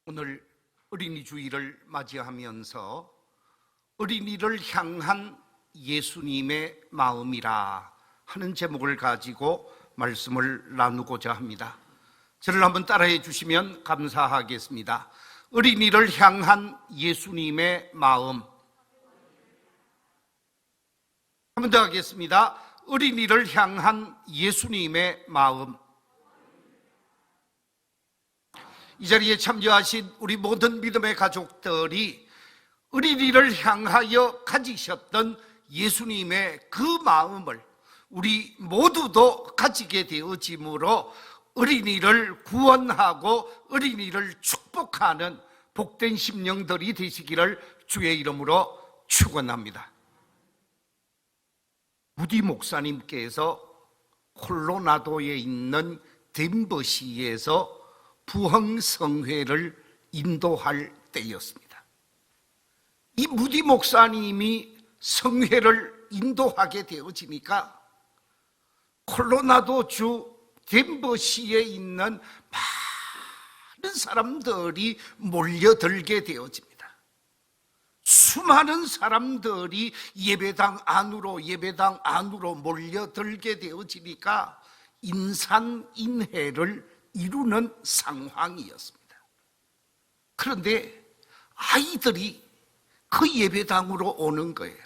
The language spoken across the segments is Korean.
오늘 어린이 주일을 맞이하면서 어린이를 향한 예수님의 마음이라 하는 제목을 가지고 말씀을 나누고자 합니다. 저를 한번 따라해 주시면 감사하겠습니다. 어린이를 향한 예수님의 마음. 한 번 더 하겠습니다. 어린이를 향한 예수님의 마음. 이 자리에 참여하신 우리 모든 믿음의 가족들이 어린이를 향하여 가지셨던 예수님의 그 마음을 우리 모두도 가지게 되어지므로 어린이를 구원하고 어린이를 축복하는 복된 심령들이 되시기를 주의 이름으로 축원합니다. 무디 목사님께서 콜로라도에 있는 덴버시에서 부흥성회를 인도할 때였습니다. 이 무디 목사님이 성회를 인도하게 되어지니까 콜로라도 주 덴버시에 있는 많은 사람들이 몰려들게 되어집니다. 수많은 사람들이 예배당 안으로 몰려들게 되어지니까 인산인해를 이루는 상황이었습니다. 그런데 아이들이 그 예배당으로 오는 거예요.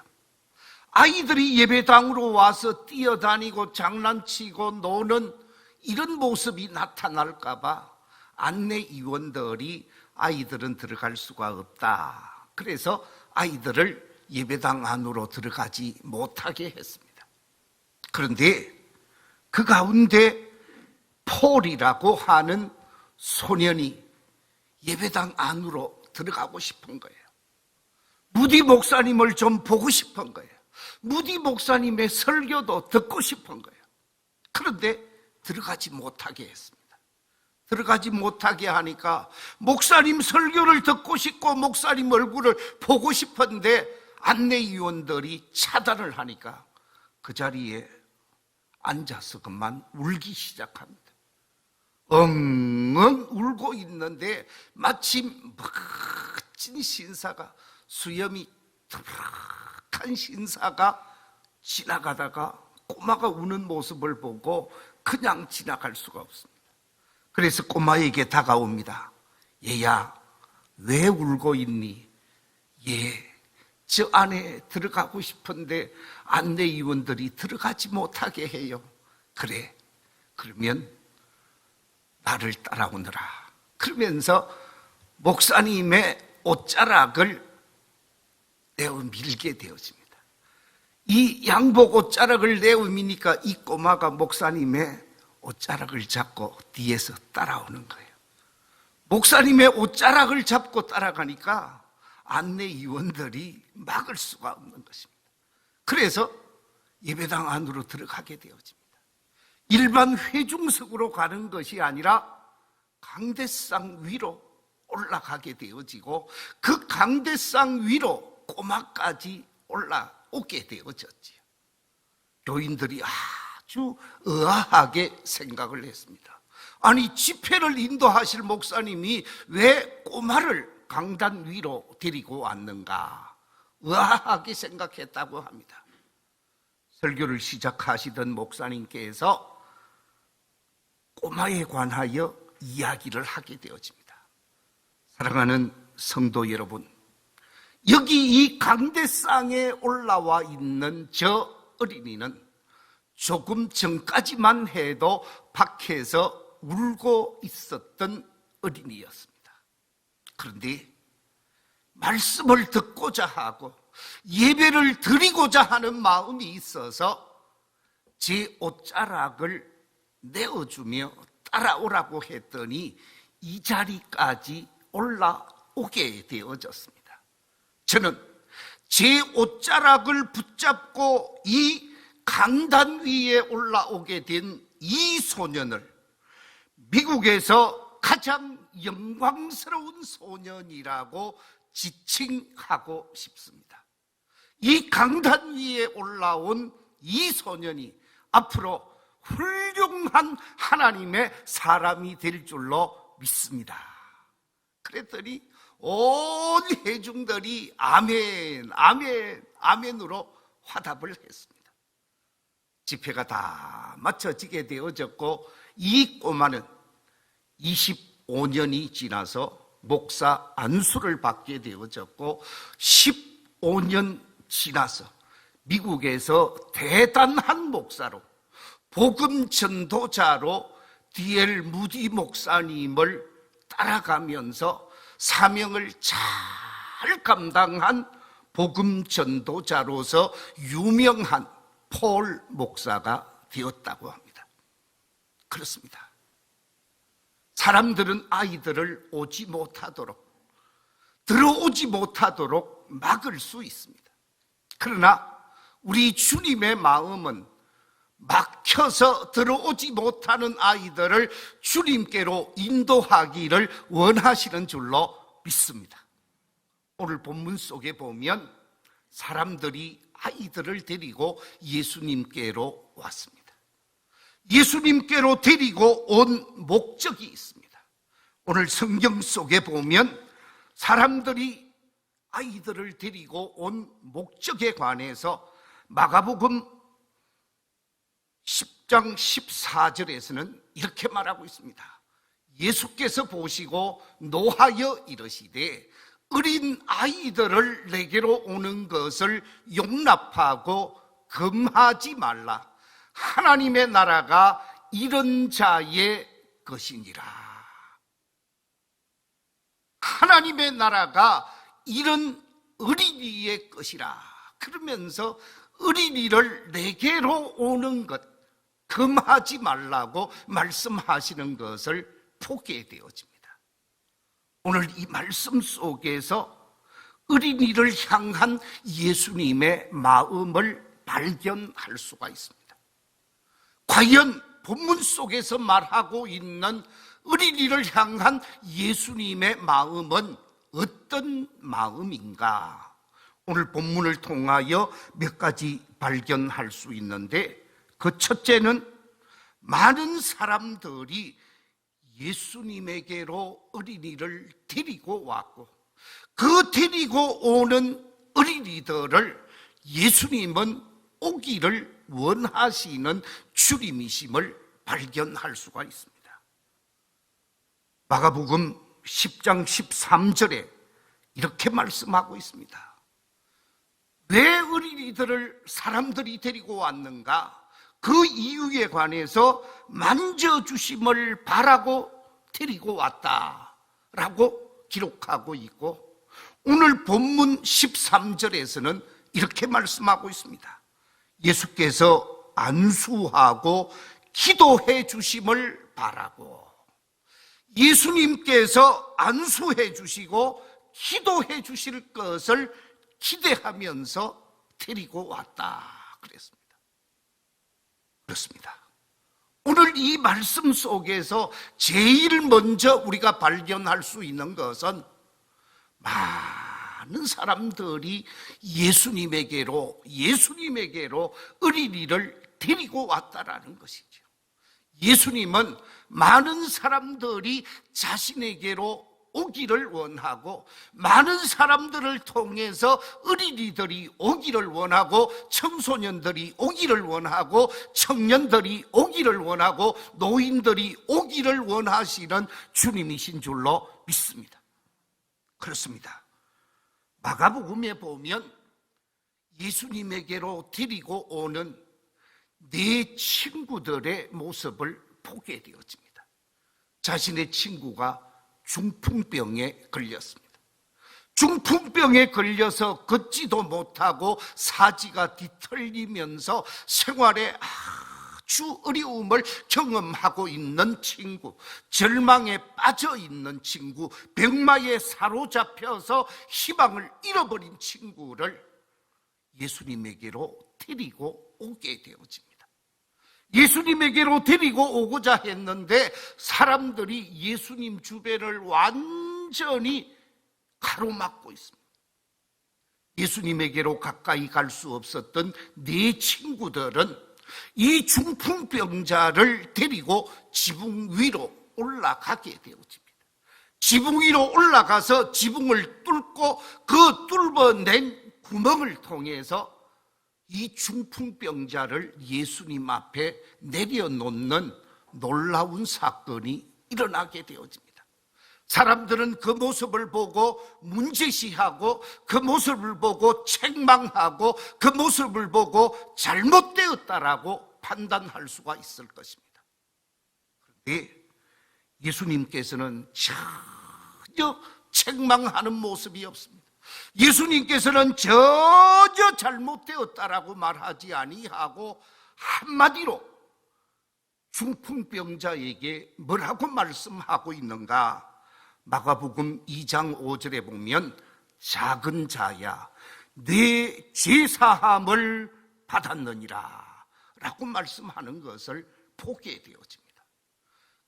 아이들이 예배당으로 와서 뛰어다니고 장난치고 노는 이런 모습이 나타날까 봐 안내위원들이 아이들은 들어갈 수가 없다. 그래서 아이들을 예배당 안으로 들어가지 못하게 했습니다. 그런데 그 가운데 폴이라고 하는 소년이 예배당 안으로 들어가고 싶은 거예요. 무디 목사님을 좀 보고 싶은 거예요. 무디 목사님의 설교도 듣고 싶은 거예요. 그런데 들어가지 못하게 했습니다. 들어가지 못하게 하니까 목사님 설교를 듣고 싶고 목사님 얼굴을 보고 싶은데 안내위원들이 차단을 하니까 그 자리에 앉아서 그만 울기 시작합니다. 엉엉 울고 있는데 마침 멋진 신사가, 수염이 투박한 신사가 지나가다가 꼬마가 우는 모습을 보고 그냥 지나갈 수가 없습니다. 그래서 꼬마에게 다가옵니다. 얘야, 왜 울고 있니? 예, 저 안에 들어가고 싶은데 안내위원들이 들어가지 못하게 해요. 그래, 그러면 나를 따라오너라. 그러면서 목사님의 옷자락을 내어 밀게 되어집니다. 이 양복 옷자락을 내어 미니까 이 꼬마가 목사님의 옷자락을 잡고 뒤에서 따라오는 거예요. 목사님의 옷자락을 잡고 따라가니까 안내위원들이 막을 수가 없는 것입니다. 그래서 예배당 안으로 들어가게 되어집니다. 일반 회중석으로 가는 것이 아니라 강대상 위로 올라가게 되어지고 그 강대상 위로 꼬마까지 올라오게 되어졌지요. 교인들이 아주 의아하게 생각을 했습니다. 아니, 집회를 인도하실 목사님이 왜 꼬마를 강단 위로 데리고 왔는가 의아하게 생각했다고 합니다. 설교를 시작하시던 목사님께서 꼬마에 관하여 이야기를 하게 되어집니다. 사랑하는 성도 여러분, 여기 이 강대상에 올라와 있는 저 어린이는 조금 전까지만 해도 밖에서 울고 있었던 어린이였습니다. 그런데 말씀을 듣고자 하고 예배를 드리고자 하는 마음이 있어서 제 옷자락을 내어주며 따라오라고 했더니 이 자리까지 올라오게 되어졌습니다. 저는 제 옷자락을 붙잡고 이 강단 위에 올라오게 된 이 소년을 미국에서 가장 영광스러운 소년이라고 지칭하고 싶습니다. 이 강단 위에 올라온 이 소년이 앞으로 훌륭한 하나님의 사람이 될 줄로 믿습니다. 그랬더니 온 회중들이 아멘, 아멘, 아멘으로 화답을 했습니다. 집회가 다 마쳐지게 되어졌고 이 꼬마는 25년이 지나서 목사 안수를 받게 되어졌고 15년 지나서 미국에서 대단한 목사로 복음 전도자로 D.L. 무디 목사님을 따라가면서 사명을 잘 감당한 복음 전도자로서 유명한 폴 목사가 되었다고 합니다. 그렇습니다. 사람들은 아이들을 오지 못하도록, 들어오지 못하도록 막을 수 있습니다. 그러나 우리 주님의 마음은 막혀서 들어오지 못하는 아이들을 주님께로 인도하기를 원하시는 줄로 믿습니다. 오늘 본문 속에 보면 사람들이 아이들을 데리고 예수님께로 왔습니다. 예수님께로 데리고 온 목적이 있습니다. 오늘 성경 속에 보면 사람들이 아이들을 데리고 온 목적에 관해서 마가복음 10장 14절에서는 이렇게 말하고 있습니다. 예수께서 보시고 노하여 이르시되 어린 아이들을 내게로 오는 것을 용납하고 금하지 말라. 하나님의 나라가 이런 자의 것이니라. 하나님의 나라가 이런 어린이의 것이라. 그러면서 어린이를 내게로 오는 것 금하지 말라고 말씀하시는 것을 보게 되어집니다. 오늘 이 말씀 속에서 어린이를 향한 예수님의 마음을 발견할 수가 있습니다. 과연 본문 속에서 말하고 있는 어린이를 향한 예수님의 마음은 어떤 마음인가? 오늘 본문을 통하여 몇 가지 발견할 수 있는데, 그 첫째는 많은 사람들이 예수님에게로 어린이를 데리고 왔고, 그 데리고 오는 어린이들을 예수님은 오기를 원하시는 주님이심을 발견할 수가 있습니다. 마가복음 10장 13절에 이렇게 말씀하고 있습니다. 왜 어린이들을 사람들이 데리고 왔는가? 그 이유에 관해서 만져주심을 바라고 데리고 왔다라고 기록하고 있고, 오늘 본문 13절에서는 이렇게 말씀하고 있습니다. 예수께서 안수하고 기도해 주심을 바라고, 예수님께서 안수해 주시고 기도해 주실 것을 기대하면서 데리고 왔다 그랬습니다. 그렇습니다. 오늘 이 말씀 속에서 제일 먼저 우리가 발견할 수 있는 것은 많은 사람들이 예수님에게로 어린이를 데리고 왔다라는 것이죠. 예수님은 많은 사람들이 자신에게로 오기를 원하고, 많은 사람들을 통해서 어린이들이 오기를 원하고, 청소년들이 오기를 원하고, 청년들이 오기를 원하고, 노인들이 오기를 원하시는 주님이신 줄로 믿습니다. 그렇습니다. 마가복음에 보면 예수님에게로 데리고 오는 네 친구들의 모습을 보게 되어집니다. 자신의 친구가 중풍병에 걸렸습니다. 중풍병에 걸려서 걷지도 못하고 사지가 뒤틀리면서 생활에 아주 어려움을 경험하고 있는 친구, 절망에 빠져 있는 친구, 병마에 사로잡혀서 희망을 잃어버린 친구를 예수님에게로 데리고 오게 되어집니다. 예수님에게로 데리고 오고자 했는데 사람들이 예수님 주변을 완전히 가로막고 있습니다. 예수님에게로 가까이 갈 수 없었던 네 친구들은 이 중풍병자를 데리고 지붕 위로 올라가게 되어집니다. 지붕 위로 올라가서 지붕을 뚫고 그 뚫어낸 구멍을 통해서 이 중풍병자를 예수님 앞에 내려놓는 놀라운 사건이 일어나게 되어집니다. 사람들은 그 모습을 보고 문제시하고 그 모습을 보고 책망하고 그 모습을 보고 잘못되었다라고 판단할 수가 있을 것입니다. 그런데 예수님께서는 전혀 책망하는 모습이 없습니다. 예수님께서는 전혀 잘못되었다라고 말하지 아니하고 한마디로 중풍병자에게 뭐라고 말씀하고 있는가? 마가복음 2장 5절에 보면 작은 자야 내 죄사함을 받았느니라 라고 말씀하는 것을 보게 되어집니다.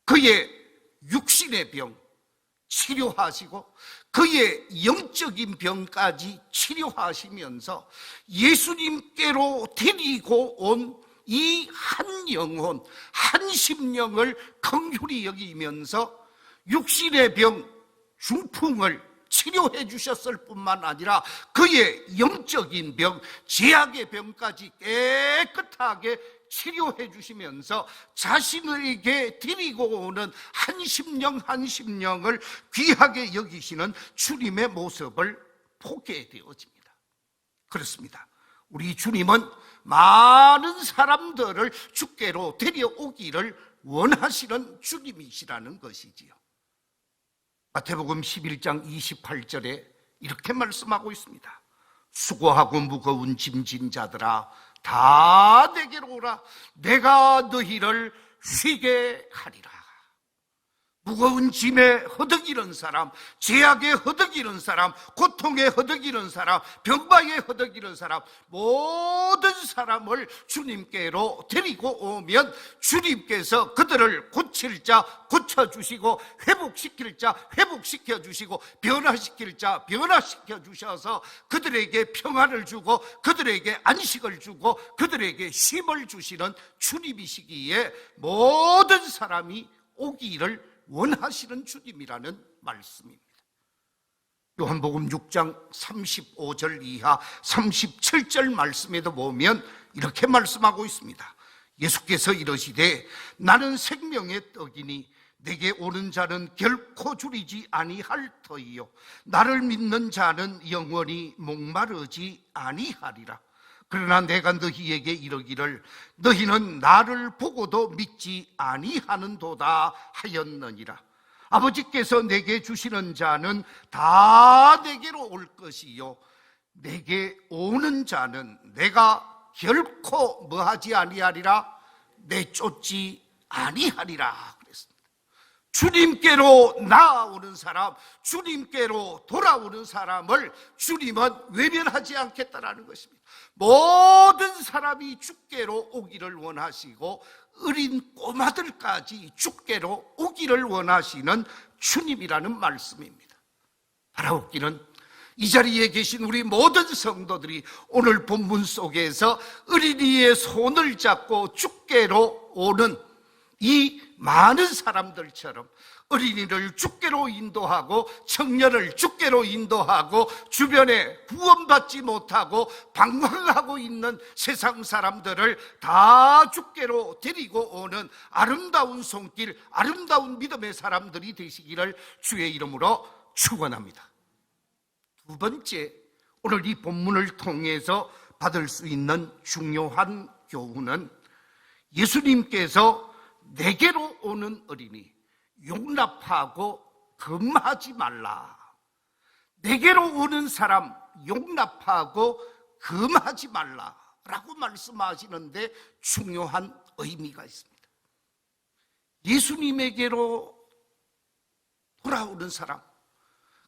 그의 육신의 병 치료하시고 그의 영적인 병까지 치료하시면서 예수님께로 데리고 온 이 한 영혼, 한 심령을 긍휼히 여기면서 육신의 병, 중풍을 치료해 주셨을 뿐만 아니라 그의 영적인 병, 죄악의 병까지 깨끗하게 치료해 주시면서 자신에게 드리고 오는 한 심령 한 심령을 귀하게 여기시는 주님의 모습을 보게 되어집니다. 그렇습니다. 우리 주님은 많은 사람들을 주께로 데려오기를 원하시는 주님이시라는 것이지요. 마태복음 11장 28절에 이렇게 말씀하고 있습니다. 수고하고 무거운 짐진 자들아 다 내게로 오라. 내가 너희를 쉬게 하리라. 무거운 짐에 허덕이는 사람, 죄악에 허덕이는 사람, 고통에 허덕이는 사람, 병마에 허덕이는 사람, 모든 사람을 주님께로 데리고 오면 주님께서 그들을 고칠 자 고쳐주시고 회복시킬 자 회복시켜주시고 변화시킬 자 변화시켜주셔서 그들에게 평안을 주고 그들에게 안식을 주고 그들에게 쉼을 주시는 주님이시기에 모든 사람이 오기를 원하시는 주님이라는 말씀입니다. 요한복음 6장 35절 이하 37절 말씀에도 보면 이렇게 말씀하고 있습니다. 예수께서 이러시되 나는 생명의 떡이니 내게 오는 자는 결코 줄이지 아니할 터이요 나를 믿는 자는 영원히 목마르지 아니하리라. 그러나 내가 너희에게 이르기를 너희는 나를 보고도 믿지 아니하는도다 하였느니라. 아버지께서 내게 주시는 자는 다 내게로 올 것이요 내게 오는 자는 내가 결코 뭐하지 아니하리라 내쫓지 아니하리라 그랬습니다. 주님께로 나아오는 사람, 주님께로 돌아오는 사람을 주님은 외면하지 않겠다라는 것입니다. 모든 사람이 주께로 오기를 원하시고 어린 꼬마들까지 주께로 오기를 원하시는 주님이라는 말씀입니다. 바라옵기는 이 자리에 계신 우리 모든 성도들이 오늘 본문 속에서 어린이의 손을 잡고 주께로 오는 이 많은 사람들처럼 어린이를 주께로 인도하고 청년을 주께로 인도하고 주변에 구원받지 못하고 방황하고 있는 세상 사람들을 다 주께로 데리고 오는 아름다운 손길, 아름다운 믿음의 사람들이 되시기를 주의 이름으로 축원합니다. 두 번째, 오늘 이 본문을 통해서 받을 수 있는 중요한 교훈은 예수님께서 내게로 오는 어린이 용납하고 금하지 말라. 내게로 오는 사람 용납하고 금하지 말라라고 말씀하시는데 중요한 의미가 있습니다. 예수님에게로 돌아오는 사람,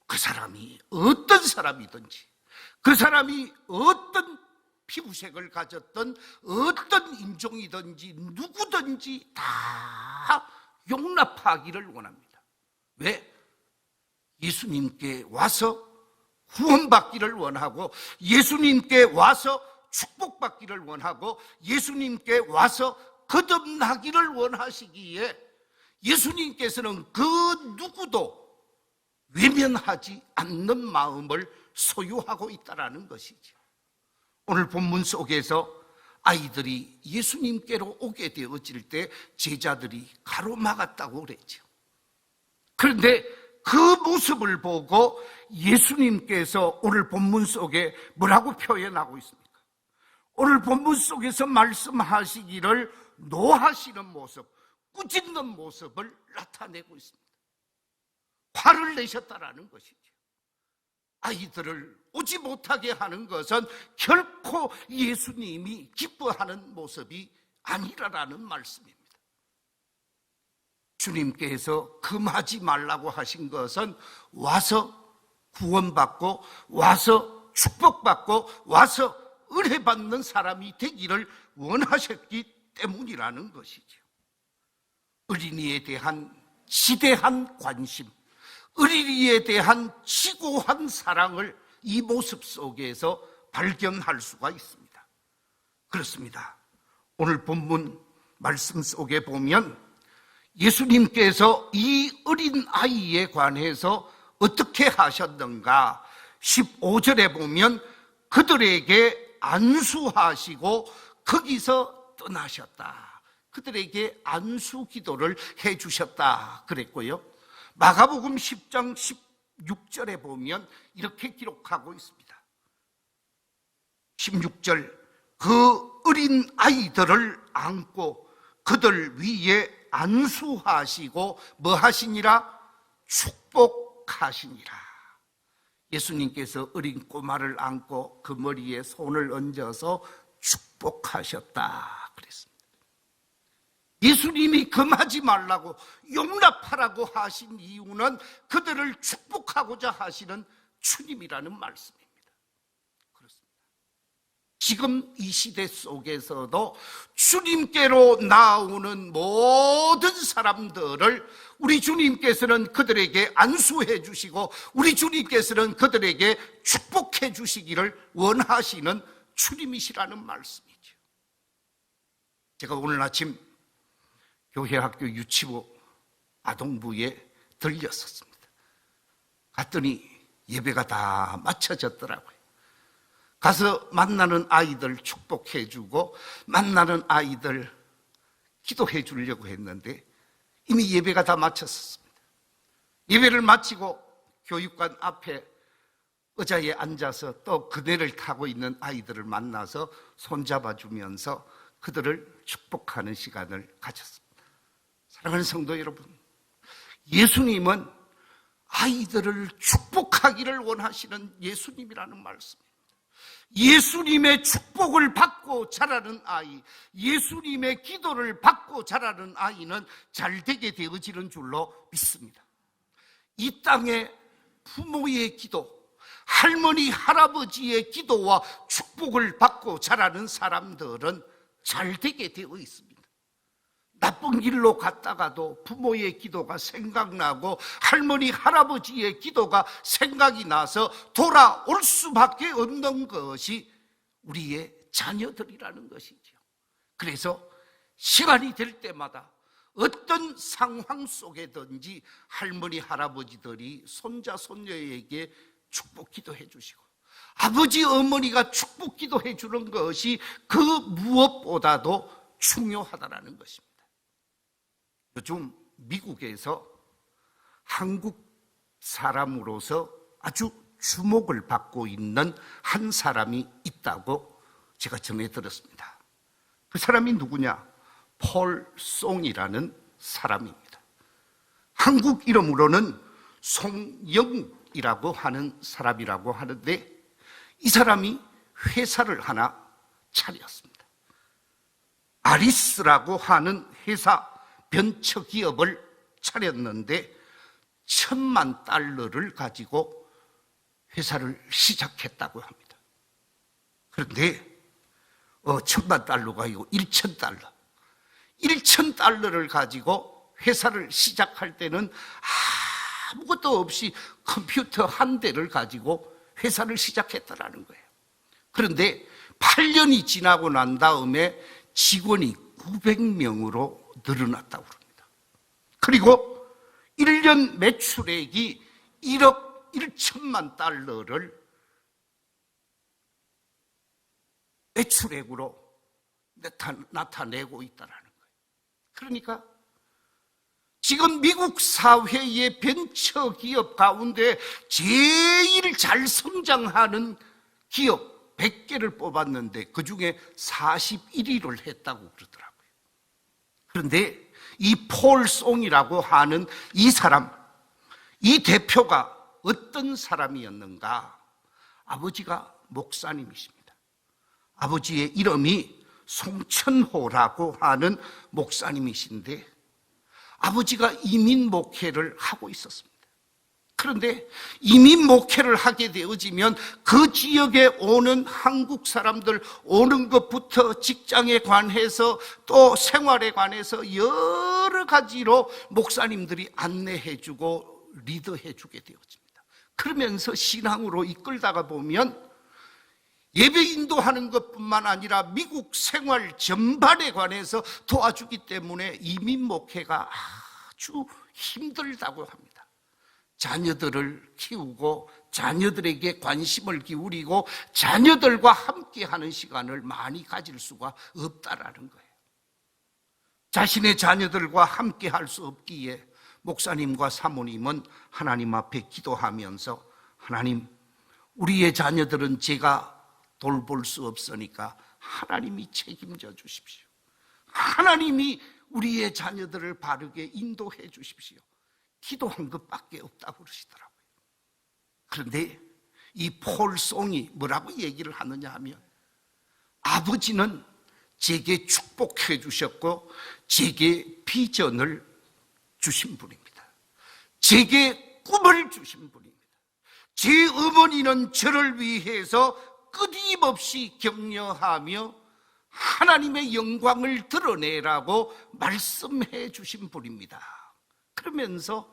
그 사람이 어떤 사람이든지 그 사람이 어떤 피부색을 가졌던 어떤 인종이든지 누구든지 다 용납하기를 원합니다. 왜? 예수님께 와서 구원받기를 원하고 예수님께 와서 축복받기를 원하고 예수님께 와서 거듭나기를 원하시기에 예수님께서는 그 누구도 외면하지 않는 마음을 소유하고 있다는 것이죠. 오늘 본문 속에서 아이들이 예수님께로 오게 되어질 때 제자들이 가로막았다고 그랬죠. 그런데 그 모습을 보고 예수님께서 오늘 본문 속에 뭐라고 표현하고 있습니까? 오늘 본문 속에서 말씀하시기를 노하시는 모습, 꾸짖는 모습을 나타내고 있습니다. 화를 내셨다라는 것이죠. 아이들을 오지 못하게 하는 것은 결코 예수님이 기뻐하는 모습이 아니라는 말씀입니다. 주님께서 금하지 말라고 하신 것은 와서 구원받고 와서 축복받고 와서 은혜받는 사람이 되기를 원하셨기 때문이라는 것이죠. 어린이에 대한 지대한 관심, 어린이에 대한 지고한 사랑을 이 모습 속에서 발견할 수가 있습니다. 그렇습니다. 오늘 본문 말씀 속에 보면 예수님께서 이 어린 아이에 관해서 어떻게 하셨는가 15절에 보면 그들에게 안수하시고 거기서 떠나셨다. 그들에게 안수 기도를 해주셨다 그랬고요. 마가복음 10장 16절에 보면 이렇게 기록하고 있습니다. 16절 그 어린 아이들을 안고 그들 위에 안수하시고 뭐 하시니라? 축복하시니라. 예수님께서 어린 꼬마를 안고 그 머리에 손을 얹어서 축복하셨다 그랬습니다. 예수님이 금하지 말라고 용납하라고 하신 이유는 그들을 축복하고자 하시는 주님이라는 말씀입니다. 그렇습니다. 지금 이 시대 속에서도 주님께로 나오는 모든 사람들을 우리 주님께서는 그들에게 안수해 주시고 우리 주님께서는 그들에게 축복해 주시기를 원하시는 주님이시라는 말씀이죠. 제가 오늘 아침 교회 학교 유치부 아동부에 들렸었습니다. 갔더니 예배가 다 마쳐졌더라고요. 가서 만나는 아이들 축복해 주고 만나는 아이들 기도해 주려고 했는데 이미 예배가 다 마쳤습니다. 예배를 마치고 교육관 앞에 의자에 앉아서 또 그네를 타고 있는 아이들을 만나서 손잡아 주면서 그들을 축복하는 시간을 가졌습니다. 사랑하는 성도 여러분, 예수님은 아이들을 축복하기를 원하시는 예수님이라는 말씀입니다. 예수님의 축복을 받고 자라는 아이, 예수님의 기도를 받고 자라는 아이는 잘되게 되어지는 줄로 믿습니다. 이 땅에 부모의 기도, 할머니, 할아버지의 기도와 축복을 받고 자라는 사람들은 잘되게 되어 있습니다. 나쁜 길로 갔다가도 부모의 기도가 생각나고 할머니, 할아버지의 기도가 생각이 나서 돌아올 수밖에 없는 것이 우리의 자녀들이라는 것이죠. 그래서 시간이 될 때마다 어떤 상황 속에든지 할머니, 할아버지들이 손자, 손녀에게 축복 기도해 주시고 아버지, 어머니가 축복 기도해 주는 것이 그 무엇보다도 중요하다는 것입니다. 요즘 미국에서 한국 사람으로서 아주 주목을 받고 있는 한 사람이 있다고 제가 전해 들었습니다. 그 사람이 누구냐? 폴 송이라는 사람입니다. 한국 이름으로는 송영이라고 하는 사람이라고 하는데 이 사람이 회사를 하나 차렸습니다. 아리스라고 하는 회사 벤처기업을 차렸는데 $10,000,000를 가지고 회사를 시작했다고 합니다. 그런데 $10,000,000가 아니고 $1,000를 가지고 회사를 시작할 때는 아무것도 없이 컴퓨터 한 대를 가지고 회사를 시작했다라는 거예요. 그런데 8년이 지나고 난 다음에 직원이 900명으로 늘어났다고 합니다. 그리고 1년 매출액이 1억 1천만 달러를 매출액으로 나타내고 있다는 거예요. 그러니까 지금 미국 사회의 벤처기업 가운데 제일 잘 성장하는 기업 100개를 뽑았는데 그중에 41위를 했다고 그러더라고요. 그런데 이 폴 송이라고 하는 이 사람, 이 대표가 어떤 사람이었는가? 아버지가 목사님이십니다. 아버지의 이름이 송천호라고 하는 목사님이신데 아버지가 이민 목회를 하고 있었습니다. 그런데 이민 목회를 하게 되어지면 그 지역에 오는 한국 사람들 오는 것부터 직장에 관해서 또 생활에 관해서 여러 가지로 목사님들이 안내해주고 리더해주게 되어집니다. 그러면서 신앙으로 이끌다가 보면 예배 인도하는 것뿐만 아니라 미국 생활 전반에 관해서 도와주기 때문에 이민 목회가 아주 힘들다고 합니다. 자녀들을 키우고 자녀들에게 관심을 기울이고 자녀들과 함께하는 시간을 많이 가질 수가 없다라는 거예요. 자신의 자녀들과 함께할 수 없기에 목사님과 사모님은 하나님 앞에 기도하면서 하나님, 우리의 자녀들은 제가 돌볼 수 없으니까 하나님이 책임져 주십시오. 하나님이 우리의 자녀들을 바르게 인도해 주십시오. 기도한 것밖에 없다고 그러시더라고요. 그런데 이 폴 송이 뭐라고 얘기를 하느냐 하면 아버지는 제게 축복해 주셨고 제게 비전을 주신 분입니다. 제게 꿈을 주신 분입니다. 제 어머니는 저를 위해서 끊임없이 격려하며 하나님의 영광을 드러내라고 말씀해 주신 분입니다. 그러면서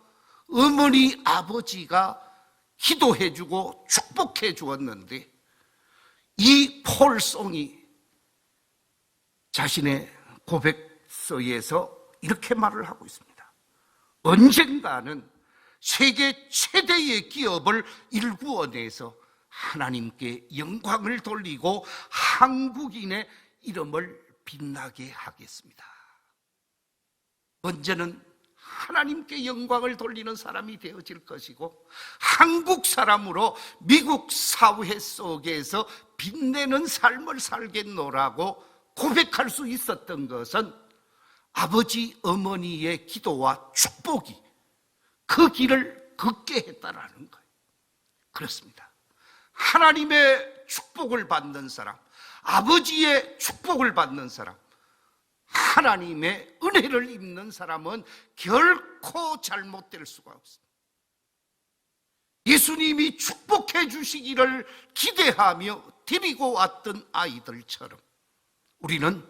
어머니 아버지가 기도해 주고 축복해 주었는데 이 폴송이 자신의 고백서에서 이렇게 말을 하고 있습니다. 언젠가는 세계 최대의 기업을 일구어내서 하나님께 영광을 돌리고 한국인의 이름을 빛나게 하겠습니다. 먼저는 하나님께 영광을 돌리는 사람이 되어질 것이고 한국 사람으로 미국 사회 속에서 빛내는 삶을 살겠노라고 고백할 수 있었던 것은 아버지 어머니의 기도와 축복이 그 길을 걷게 했다라는 거예요. 그렇습니다. 하나님의 축복을 받는 사람, 아버지의 축복을 받는 사람, 하나님의 은혜를 입는 사람은 결코 잘못될 수가 없습니다. 예수님이 축복해 주시기를 기대하며 데리고 왔던 아이들처럼 우리는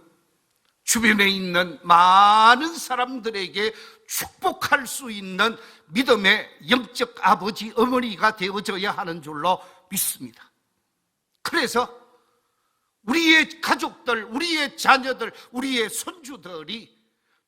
주변에 있는 많은 사람들에게 축복할 수 있는 믿음의 영적 아버지, 어머니가 되어져야 하는 줄로 믿습니다. 그래서 우리의 가족들, 우리의 자녀들, 우리의 손주들이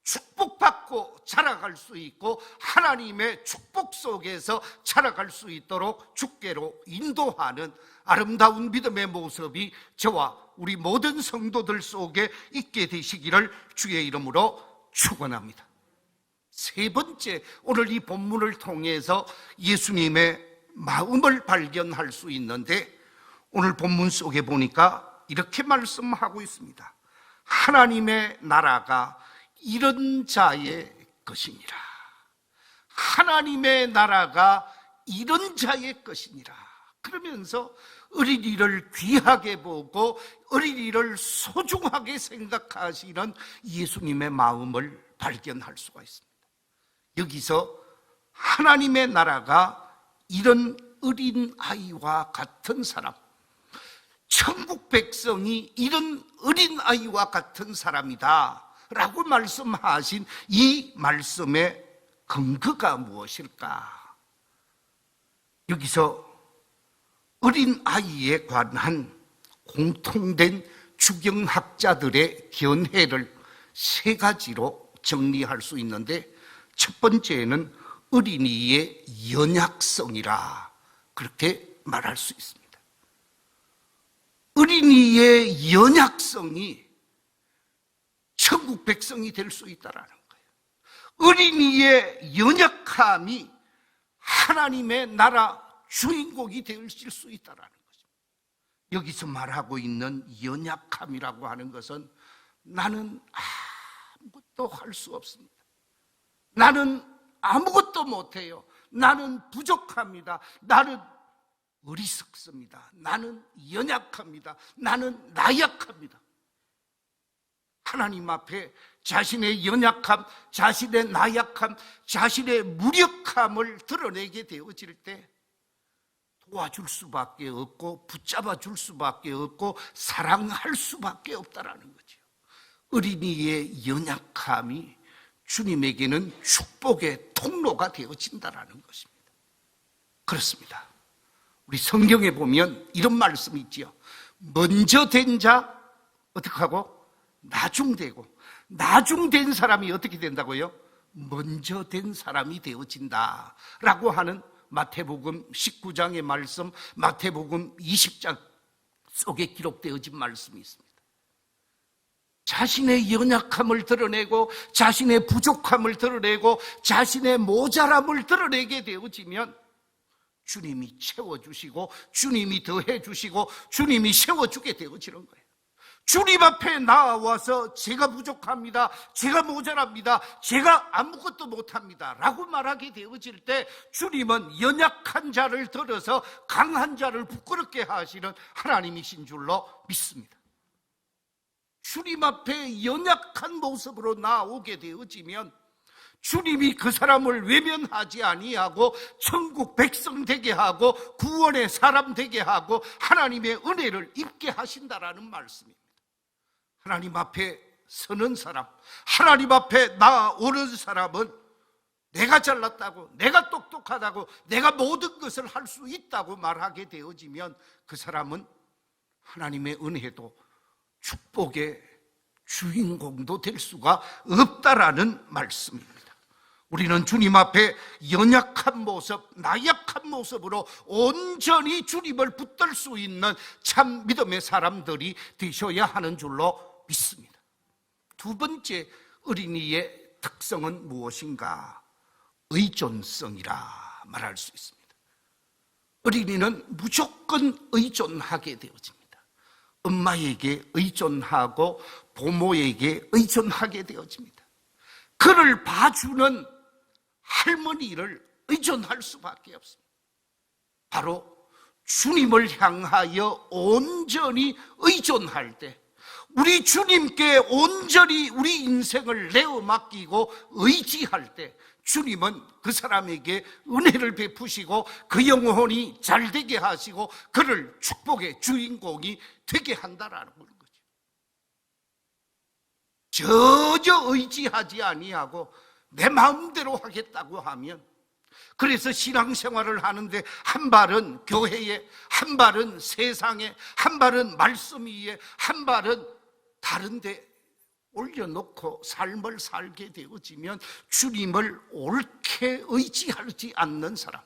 축복받고 자라갈 수 있고 하나님의 축복 속에서 자라갈 수 있도록 주께로 인도하는 아름다운 믿음의 모습이 저와 우리 모든 성도들 속에 있게 되시기를 주의 이름으로 축원합니다. 세 번째, 오늘 이 본문을 통해서 예수님의 마음을 발견할 수 있는데 오늘 본문 속에 보니까 이렇게 말씀하고 있습니다. 하나님의 나라가 이런 자의 것이니라. 하나님의 나라가 이런 자의 것이니라. 그러면서 어린이를 귀하게 보고 어린이를 소중하게 생각하시는 예수님의 마음을 발견할 수가 있습니다. 여기서 하나님의 나라가 이런 어린 아이와 같은 사람, 천국 백성이 이런 어린 아이와 같은 사람이다 라고 말씀하신 이 말씀의 근거가 무엇일까? 여기서 어린 아이에 관한 공통된 주경학자들의 견해를 세 가지로 정리할 수 있는데 첫 번째는 어린이의 연약성이라 그렇게 말할 수 있습니다. 어린이의 연약성이 천국 백성이 될 수 있다라는 거예요. 어린이의 연약함이 하나님의 나라 주인공이 될 수 있다라는 거죠. 여기서 말하고 있는 연약함이라고 하는 것은 나는 아무것도 할 수 없습니다. 나는 아무것도 못해요. 나는 부족합니다. 나는 어리석습니다. 나는 연약합니다. 나는 나약합니다. 하나님 앞에 자신의 연약함, 자신의 나약함, 자신의 무력함을 드러내게 되어질 때 도와줄 수밖에 없고 붙잡아 줄 수밖에 없고 사랑할 수밖에 없다라는 거죠. 어린이의 연약함이 주님에게는 축복의 통로가 되어진다라는 것입니다. 그렇습니다. 우리 성경에 보면 이런 말씀이 있지요. 먼저 된 자 어떻게 하고? 나중되고, 나중된 사람이 어떻게 된다고요? 먼저 된 사람이 되어진다 라고 하는 마태복음 19장의 말씀, 마태복음 20장 속에 기록되어진 말씀이 있습니다. 자신의 연약함을 드러내고 자신의 부족함을 드러내고 자신의 모자람을 드러내게 되어지면 주님이 채워주시고 주님이 더해주시고 주님이 세워주게 되어지는 거예요. 주님 앞에 나와서 제가 부족합니다, 제가 모자랍니다, 제가 아무것도 못합니다 라고 말하게 되어질 때 주님은 연약한 자를 들어서 강한 자를 부끄럽게 하시는 하나님이신 줄로 믿습니다. 주님 앞에 연약한 모습으로 나오게 되어지면 주님이 그 사람을 외면하지 아니하고 천국 백성 되게 하고 구원의 사람 되게 하고 하나님의 은혜를 입게 하신다라는 말씀입니다. 하나님 앞에 서는 사람, 하나님 앞에 나오는 사람은 내가 잘났다고, 내가 똑똑하다고, 내가 모든 것을 할 수 있다고 말하게 되어지면 그 사람은 하나님의 은혜도 축복의 주인공도 될 수가 없다라는 말씀입니다. 우리는 주님 앞에 연약한 모습, 나약한 모습으로 온전히 주님을 붙들 수 있는 참 믿음의 사람들이 되셔야 하는 줄로 믿습니다. 두 번째 어린이의 특성은 무엇인가? 의존성이라 말할 수 있습니다. 어린이는 무조건 의존하게 되어집니다. 엄마에게 의존하고 부모에게 의존하게 되어집니다. 그를 봐주는 할머니를 의존할 수밖에 없습니다. 바로 주님을 향하여 온전히 의존할 때 우리 주님께 온전히 우리 인생을 내어 맡기고 의지할 때 주님은 그 사람에게 은혜를 베푸시고 그 영혼이 잘되게 하시고 그를 축복의 주인공이 되게 한다라는 거죠. 전혀 의지하지 아니하고 내 마음대로 하겠다고 하면, 그래서 신앙생활을 하는데 한 발은 교회에, 한 발은 세상에, 한 발은 말씀 위에, 한 발은 다른 데 올려놓고 삶을 살게 되어지면 주님을 옳게 의지하지 않는 사람,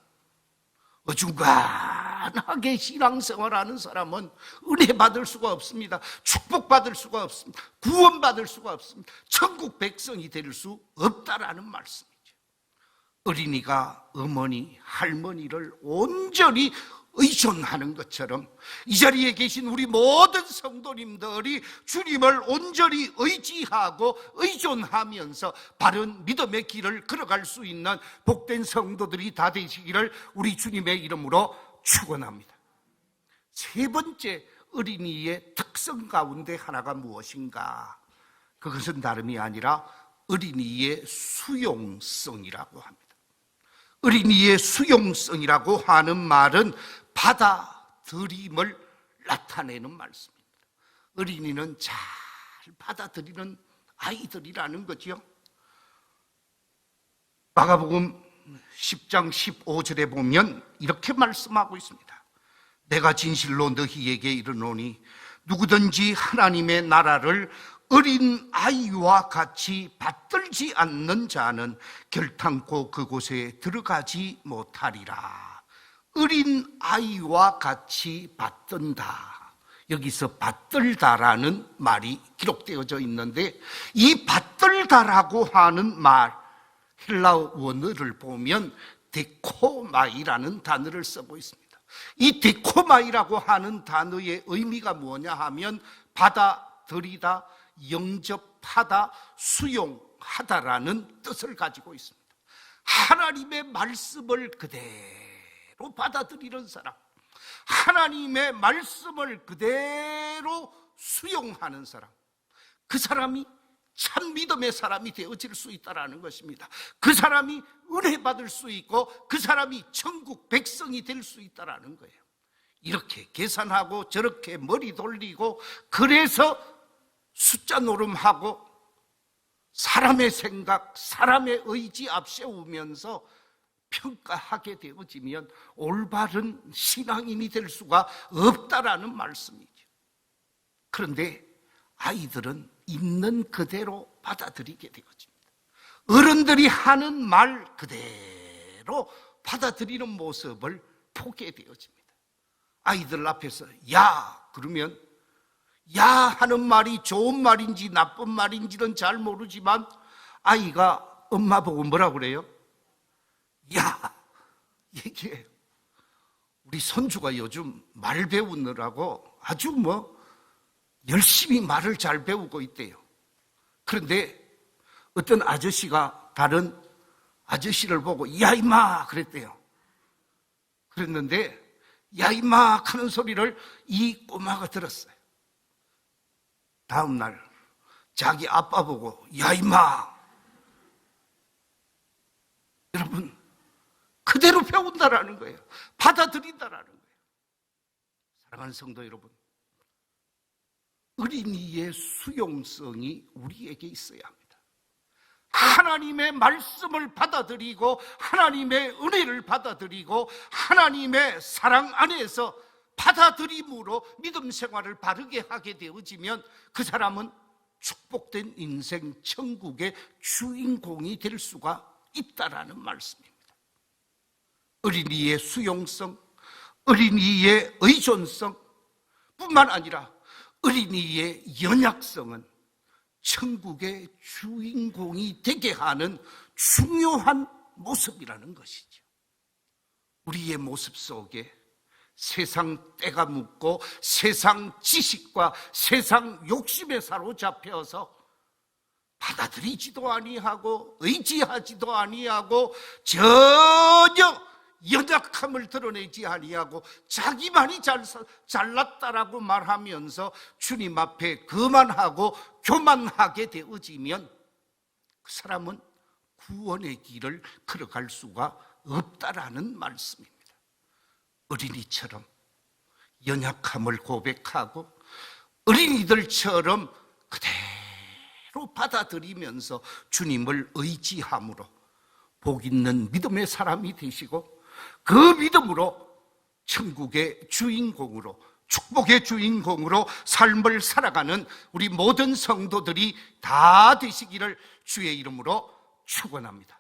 어중간하게 신앙생활하는 사람은 은혜 받을 수가 없습니다. 축복받을 수가 없습니다. 구원받을 수가 없습니다. 천국 백성이 될 수 없다라는 말씀이죠. 어린이가 어머니, 할머니를 온전히 의존하는 것처럼 이 자리에 계신 우리 모든 성도님들이 주님을 온전히 의지하고 의존하면서 바른 믿음의 길을 걸어갈 수 있는 복된 성도들이 다 되시기를 우리 주님의 이름으로 축원합니다. 세 번째 어린이의 특성 가운데 하나가 무엇인가? 그것은 다름이 아니라 어린이의 수용성이라고 합니다. 어린이의 수용성이라고 하는 말은 받아들임을 나타내는 말씀입니다. 어린이는 잘 받아들이는 아이들이라는 거죠. 마가복음 10장 15절에 보면 이렇게 말씀하고 있습니다. 내가 진실로 너희에게 이르노니 누구든지 하나님의 나라를 어린 아이와 같이 받들지 않는 자는 결탄코 그곳에 들어가지 못하리라. 어린 아이와 같이 받든다. 여기서 받들다라는 말이 기록되어져 있는데, 이 받들다라고 하는 말, 헬라어 원어를 보면 데코마이라는 단어를 쓰고 있습니다. 이 데코마이라고 하는 단어의 의미가 뭐냐 하면 받아들이다, 영접하다, 수용하다라는 뜻을 가지고 있습니다. 하나님의 말씀을 그대로 받아들이는 사람, 하나님의 말씀을 그대로 수용하는 사람, 그 사람이 참 믿음의 사람이 되어질 수 있다는 것입니다. 그 사람이 은혜 받을 수 있고 그 사람이 천국 백성이 될 수 있다는 거예요. 이렇게 계산하고 저렇게 머리 돌리고 그래서 숫자 노름하고 사람의 생각, 사람의 의지 앞세우면서 평가하게 되어지면 올바른 신앙인이 될 수가 없다라는 말씀이죠. 그런데 아이들은 있는 그대로 받아들이게 되어집니다. 어른들이 하는 말 그대로 받아들이는 모습을 보게 되어집니다. 아이들 앞에서 야 그러면 야 하는 말이 좋은 말인지 나쁜 말인지는 잘 모르지만 아이가 엄마 보고 뭐라고 그래요? 야 얘기해요. 우리 손주가 요즘 말 배우느라고 아주 열심히 말을 잘 배우고 있대요. 그런데 어떤 아저씨가 다른 아저씨를 보고 야 임마 그랬대요. 그랬는데 야 임마 하는 소리를 이 꼬마가 들었어요. 다음 날 자기 아빠 보고 야 임마. 여러분 그대로 배운다라는 거예요. 받아들인다라는 거예요. 사랑하는 성도 여러분, 어린이의 수용성이 우리에게 있어야 합니다. 하나님의 말씀을 받아들이고 하나님의 은혜를 받아들이고 하나님의 사랑 안에서 받아들임으로 믿음 생활을 바르게 하게 되어지면 그 사람은 축복된 인생 천국의 주인공이 될 수가 있다라는 말씀입니다. 어린이의 수용성, 어린이의 의존성 뿐만 아니라 어린이의 연약성은 천국의 주인공이 되게 하는 중요한 모습이라는 것이죠. 우리의 모습 속에 세상 때가 묻고 세상 지식과 세상 욕심에 사로잡혀서 받아들이지도 아니하고 의지하지도 아니하고 전혀 연약함을 드러내지 아니하고 자기만이 잘났다라고 말하면서 주님 앞에 거만하고 교만하게 되어지면 그 사람은 구원의 길을 걸어갈 수가 없다라는 말씀입니다. 어린이처럼 연약함을 고백하고 어린이들처럼 그대로 받아들이면서 주님을 의지함으로 복 있는 믿음의 사람이 되시고 그 믿음으로 천국의 주인공으로 축복의 주인공으로 삶을 살아가는 우리 모든 성도들이 다 되시기를 주의 이름으로 축원합니다.